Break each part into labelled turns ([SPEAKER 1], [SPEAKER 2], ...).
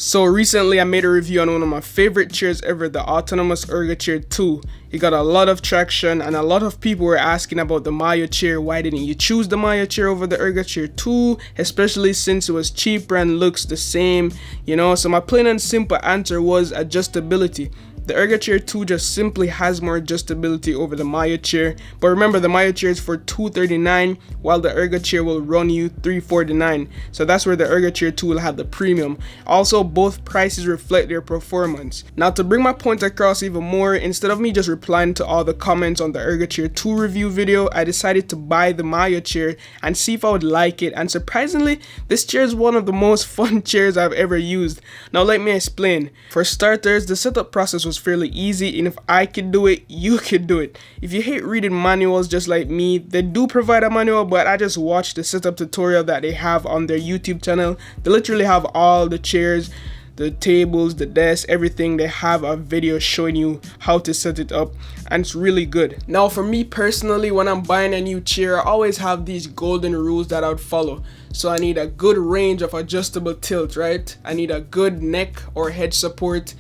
[SPEAKER 1] So recently I made a review on one of my favorite chairs ever, the Autonomous Ergochair 2. It got a lot of traction and a lot of people were asking about the MyoChair. Why didn't you choose the MyoChair over the Ergochair 2? Especially since it was cheaper and looks the same, So my plain and simple answer was adjustability. The Ergochair 2 just simply has more adjustability over the MyoChair. But remember, the MyoChair is for $239 while the Ergochair will run you $349. So that's where the Ergochair 2 will have the premium. Also, both prices reflect their performance. Now, to bring my point across even more, instead of me just replying to all the comments on the Ergochair 2 review video, I decided to buy the MyoChair and see if I would like it. And surprisingly, this chair is one of the most fun chairs I've ever used. Now, let me explain. For starters, the setup process was fairly easy, and if I could do it, you could do it. If you hate reading manuals just like me, they do provide a manual, but I just watched the setup tutorial that they have on their YouTube channel. They literally have all the chairs, the tables, the desk, everything. They have a video showing you how to set it up, and it's really good. Now for me personally, when I'm buying a new chair, I always have these golden rules that I would follow. So I need a good range of adjustable tilt, right? I need a good neck or head support.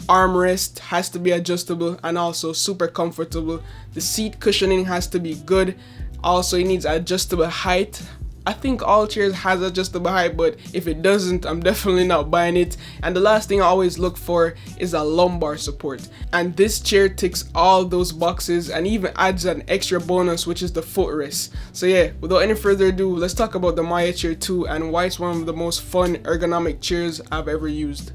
[SPEAKER 1] Armrest has to be adjustable and also super comfortable. The seat cushioning has to be good. Also, it needs adjustable height. I think all chairs has adjustable height, but if it doesn't, I'm definitely not buying it. And the last thing I always look for is a lumbar support. And this chair ticks all those boxes and even adds an extra bonus, which is the footrest. So yeah, without any further ado, let's talk about the MyoChair 2 and why it's one of the most fun ergonomic chairs I've ever used.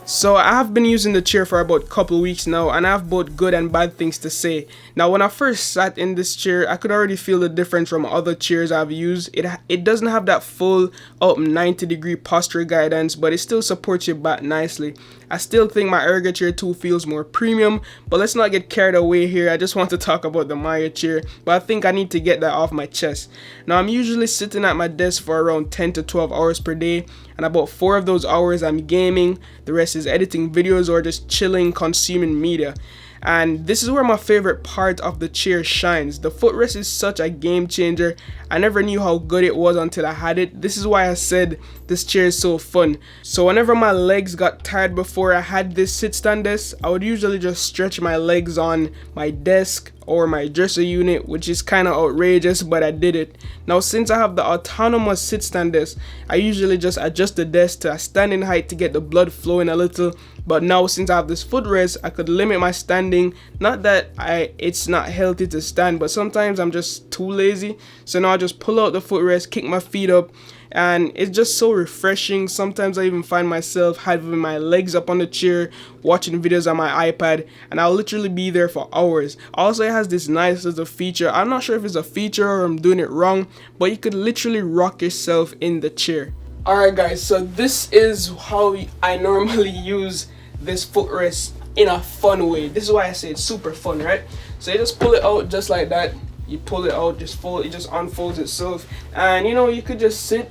[SPEAKER 1] So I have been using the chair for about a couple weeks now, and I have both good and bad things to say. Now when I first sat in this chair, I could already feel the difference from other chairs I've used. It doesn't have that full up 90-degree posture guidance, but it still supports your back nicely. I still think my Ergochair 2 feels more premium, but let's not get carried away here. I just want to talk about the MyoChair, but I think I need to get that off my chest. Now I'm usually sitting at my desk for around 10 to 12 hours per day, and about 4 of those hours I'm gaming, the rest is editing videos or just chilling, consuming media. And this is where my favorite part of the chair shines. The footrest is such a game changer. I never knew how good it was until I had it. This is why I said this chair is so fun. So whenever my legs got tired before I had this sit stand desk, I would usually just stretch my legs on my desk or my dresser unit, which is kind of outrageous, but I did it. Now since I have the autonomous sit stand desk, I usually just adjust the desk to a standing height to get the blood flowing a little. But now since I have this footrest, I could limit my standing. Not that it's not healthy to stand, but sometimes I'm just too lazy. So now I just pull out the footrest, kick my feet up, and it's just so refreshing. Sometimes I even find myself having my legs up on the chair, watching videos on my iPad, and I'll literally be there for hours. Also, it has this nice little feature. I'm not sure if it's a feature or I'm doing it wrong, but you could literally rock yourself in the chair. Alright guys, so this is how I normally use this footrest in a fun way. This is why I say it's super fun, right? So you just pull it out just like that. You pull it out, just fold, it just unfolds itself, and you could just sit,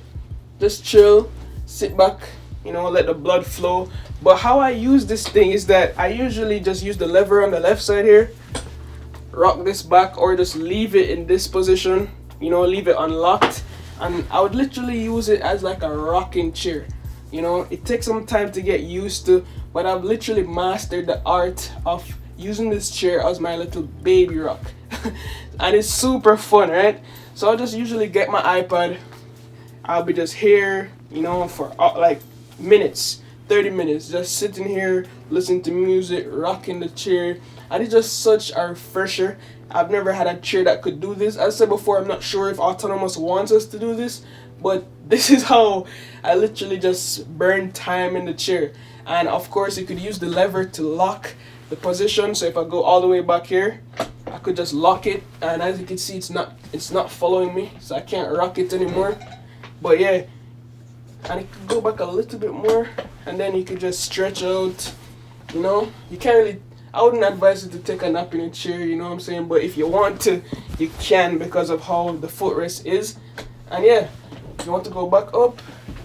[SPEAKER 1] just chill, sit back, let the blood flow. But how I use this thing is that I usually just use the lever on the left side here, rock this back, or just leave it in this position, leave it unlocked, and I would literally use it as like a rocking chair. It takes some time to get used to, but I've literally mastered the art of using this chair as my little baby rock. And it's super fun, right? So I'll just usually get my iPad. I'll be just here, for like minutes, 30 minutes, just sitting here, listening to music, rocking the chair. And it's just such a refresher. I've never had a chair that could do this. As I said before, I'm not sure if Autonomous wants us to do this, but this is how I literally just burn time in the chair. And of course, you could use the lever to lock the position. So if I go all the way back here, I could just lock it, and as you can see, it's not following me, so I can't rock it anymore. But yeah, and it could go back a little bit more, and then you could just stretch out You know, you can't really. I wouldn't advise you to take a nap in a chair. You know what I'm saying? But if you want to, you can because of how the footrest is. And yeah, if you want to go back up,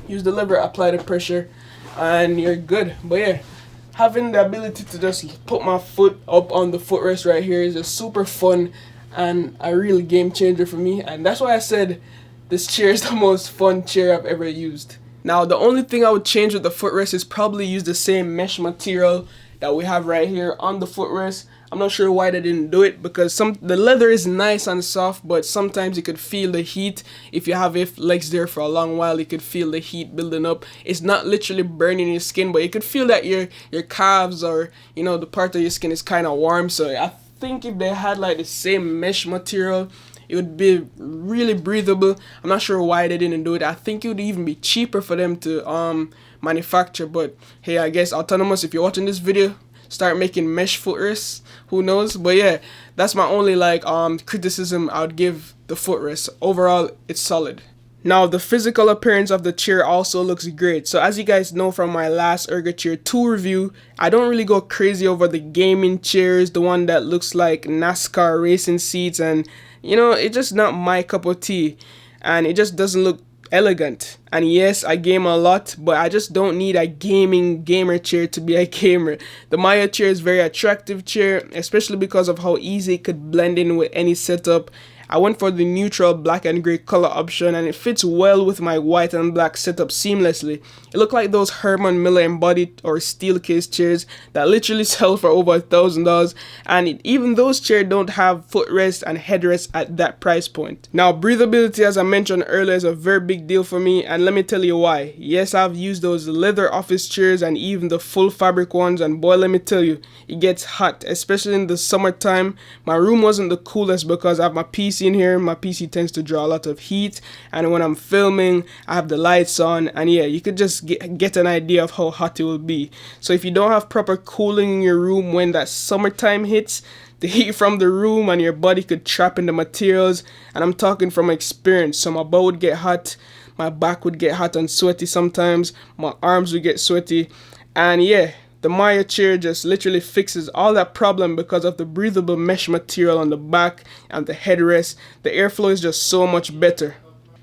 [SPEAKER 1] use the lever, apply the pressure, and you're good. But yeah, having the ability to just put my foot up on the footrest right here is just super fun and a real game changer for me. And that's why I said this chair is the most fun chair I've ever used. Now, the only thing I would change with the footrest is probably use the same mesh material that we have right here on the footrest. I'm not sure why they didn't do it because the leather is nice and soft, but sometimes you could feel the heat. If you have your legs there for a long while, you could feel the heat building up. It's not literally burning your skin, but you could feel that your calves or the part of your skin is kind of warm. So I think if they had like the same mesh material, it would be really breathable. I'm not sure why they didn't do it. I think it would even be cheaper for them to manufacture. But hey, I guess Autonomous, if you're watching this video, start making mesh footrests. Who knows? But yeah, that's my only criticism I would give the footrest. Overall, it's solid. Now, the physical appearance of the chair also looks great. So as you guys know from my last Ergochair 2 review, I don't really go crazy over the gaming chairs, the one that looks like NASCAR racing seats, and it's just not my cup of tea, and it just doesn't look elegant. And yes, I game a lot, but I just don't need a gamer chair to be a gamer. The MyoChair is a very attractive chair, especially because of how easy it could blend in with any setup. I went for the neutral black and gray color option, and it fits well with my white and black setup seamlessly. It looked like those Herman Miller embodied or steel case chairs that literally sell for over $1,000, and even those chairs don't have footrest and headrest at that price point. Now, breathability, as I mentioned earlier, is a very big deal for me, and let me tell you why. Yes, I've used those leather office chairs and even the full fabric ones, and boy, let me tell you, it gets hot, especially in the summertime. My room wasn't the coolest because I have my PC in here. My PC tends to draw a lot of heat, and when I'm filming, I have the lights on, and yeah, you could just get an idea of how hot it will be. So if you don't have proper cooling in your room when that summertime hits, the heat from the room and your body could trap in the materials, and I'm talking from experience. So my butt would get hot, my back would get hot and sweaty sometimes, my arms would get sweaty, and yeah, the MyoChair just literally fixes all that problem because of the breathable mesh material on the back and the headrest. The airflow is just so much better.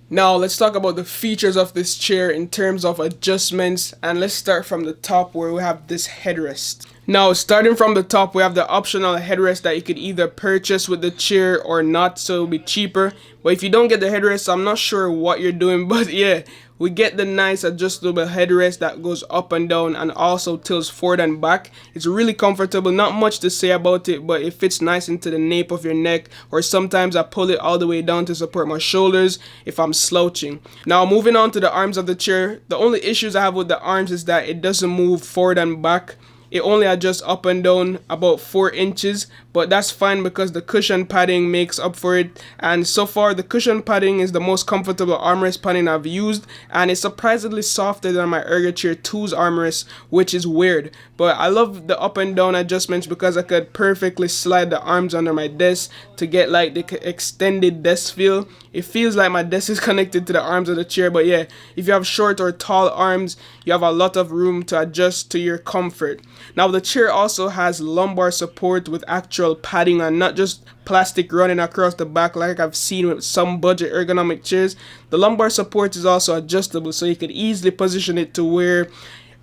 [SPEAKER 1] Now let's talk about the features of this chair in terms of adjustments, and let's start from the top where we have this headrest. Now, starting from the top, we have the optional headrest that you could either purchase with the chair or not, so it'll be cheaper. But if you don't get the headrest, I'm not sure what you're doing, but yeah, we get the nice adjustable headrest that goes up and down and also tilts forward and back. It's really comfortable, not much to say about it, but it fits nice into the nape of your neck, or sometimes I pull it all the way down to support my shoulders if I'm slouching. Now, moving on to the arms of the chair, the only issues I have with the arms is that it doesn't move forward and back. It only adjusts up and down about 4 inches, but that's fine because the cushion padding makes up for it. And so far, the cushion padding is the most comfortable armrest padding I've used, and it's surprisingly softer than my Ergochair 2's armrest, which is weird. But I love the up and down adjustments because I could perfectly slide the arms under my desk to get like the extended desk feel. It feels like my desk is connected to the arms of the chair, but yeah, if you have short or tall arms, you have a lot of room to adjust to your comfort. Now, the chair also has lumbar support with actual padding and not just plastic running across the back like I've seen with some budget ergonomic chairs. The lumbar support is also adjustable, so you could easily position it to where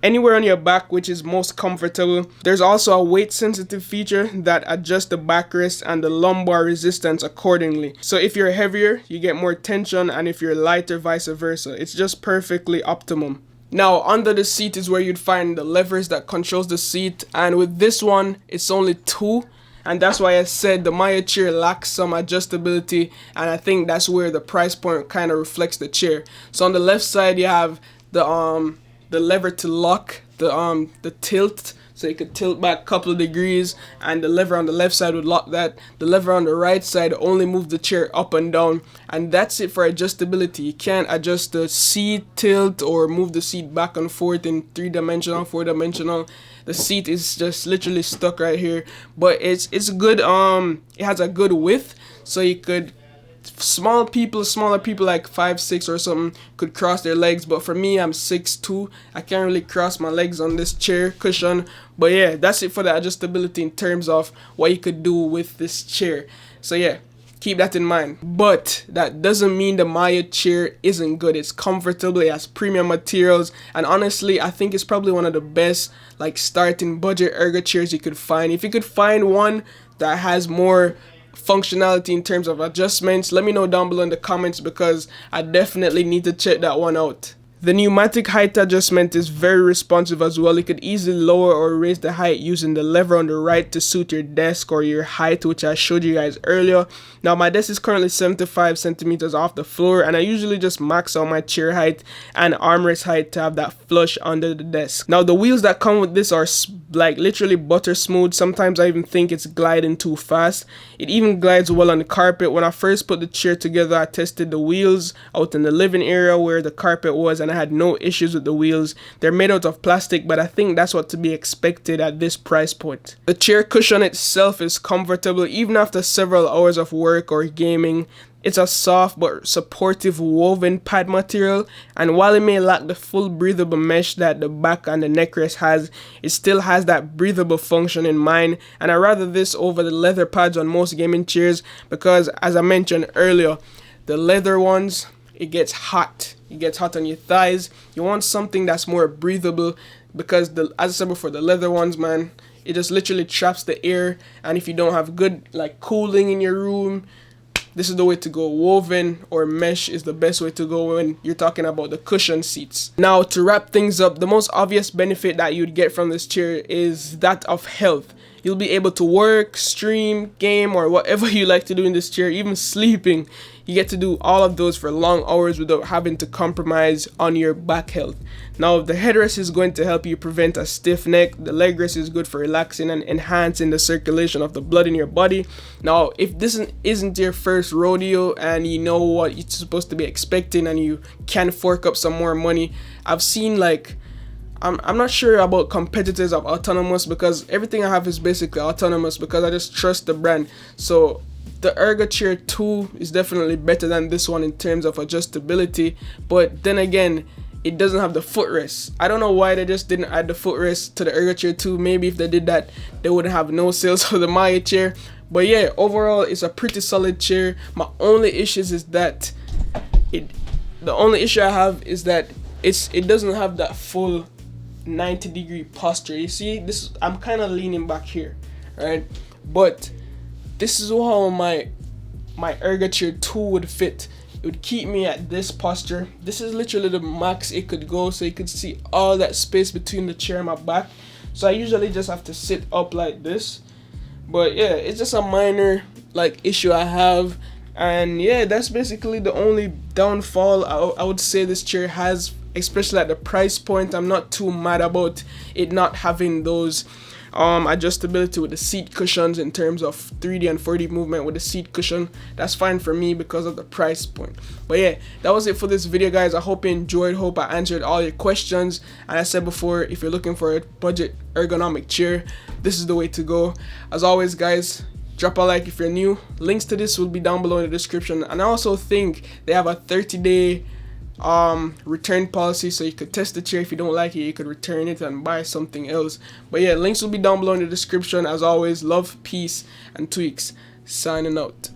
[SPEAKER 1] anywhere on your back, which is most comfortable. There's also a weight sensitive feature that adjusts the backrest and the lumbar resistance accordingly. So if you're heavier, you get more tension, and if you're lighter, vice versa. It's just perfectly optimum. Now, under the seat is where you'd find the levers that controls the seat, and with this one, it's only 2. And that's why I said the MyoChair lacks some adjustability, and I think that's where the price point kind of reflects the chair. So on the left side, you have the lever to lock, the tilt, so you could tilt back a couple of degrees, and the lever on the left side would lock that. The lever on the right side only moves the chair up and down, and that's it for adjustability. You can't adjust the seat tilt or move the seat back and forth in 3-dimensional, 4-dimensional. The seat is just literally stuck right here, but it's good. It has a good width, so you could Smaller people like 5'6" or something could cross their legs, but for me, I'm 6'2". I can't really cross my legs on this chair cushion. But yeah, that's it for the adjustability in terms of what you could do with this chair. So yeah, keep that in mind. But that doesn't mean the MyoChair isn't good. It's comfortable, it has premium materials, and honestly, I think it's probably one of the best like starting budget ergo chairs you could find. If you could find one that has more functionality in terms of adjustments, let me know down below in the comments, because I definitely need to check that one out. The pneumatic height adjustment is very responsive as well. You could easily lower or raise the height using the lever on the right to suit your desk or your height, which I showed you guys earlier. Now my desk is currently 75 centimeters off the floor, and I usually just max out my chair height and armrest height to have that flush under the desk. Now the wheels that come with this are like literally butter smooth. Sometimes I even think it's gliding too fast. It even glides well on the carpet. When I first put the chair together, I tested the wheels out in the living area where the carpet was, and I had no issues with the wheels. They're made out of plastic, but I think that's what to be expected at this price point. The chair cushion itself is comfortable even after several hours of work or gaming. It's a soft but supportive woven pad material, and while it may lack the full breathable mesh that the back and the neckrest has, it still has that breathable function in mind. And I rather this over the leather pads on most gaming chairs, because as I mentioned earlier, the leather ones, it gets hot. It gets hot on your thighs. You want something that's more breathable, because as I said before, the leather ones, man, it just literally traps the air, and if you don't have good like cooling in your room, this is the way to go. Woven or mesh is the best way to go when you're talking about the cushion seats. Now, to wrap things up, the most obvious benefit that you'd get from this chair is that of health. You'll be able to work, stream, game, or whatever you like to do in this chair, even sleeping. You get to do all of those for long hours without having to compromise on your back health. Now, the headrest is going to help you prevent a stiff neck. The leg rest is good for relaxing and enhancing the circulation of the blood in your body. Now, if this isn't your first rodeo and you know what you're supposed to be expecting and you can fork up some more money, I've seen like, I'm not sure about competitors of Autonomous, because everything I have is basically Autonomous because I just trust the brand. So the Ergochair 2 is definitely better than this one in terms of adjustability, but then again, it doesn't have the footrest. I don't know why they just didn't add the footrest to the Ergochair 2. Maybe if they did that, they wouldn't have no sales for the MyoChair. But yeah, overall, it's a pretty solid chair. My only issues is that the only issue I have is that it doesn't have that full 90-degree posture. You see, this I'm kind of leaning back here, right? But this is how my Ergochair 2 would fit. It would keep me at this posture. This is literally the max it could go, so you could see all that space between the chair and my back. So I usually just have to sit up like this. But yeah, it's just a minor like issue I have, and yeah, that's basically the only downfall I would say this chair has, especially at the price point. I'm not too mad about it not having those adjustability with the seat cushions in terms of 3D and 4D movement with the seat cushion. That's fine for me because of the price point. But yeah, that was it for this video, guys. I hope you enjoyed. Hope I answered all your questions. And I said before, if you're looking for a budget ergonomic chair, this is the way to go. As always, guys, drop a like if you're new. Links to this will be down below in the description. And I also think they have a 30-day return policy, so you could test the chair. If you don't like it, you could return it and buy something else. But yeah, links will be down below in the description. As always, love, peace, and tweaks. Signing out.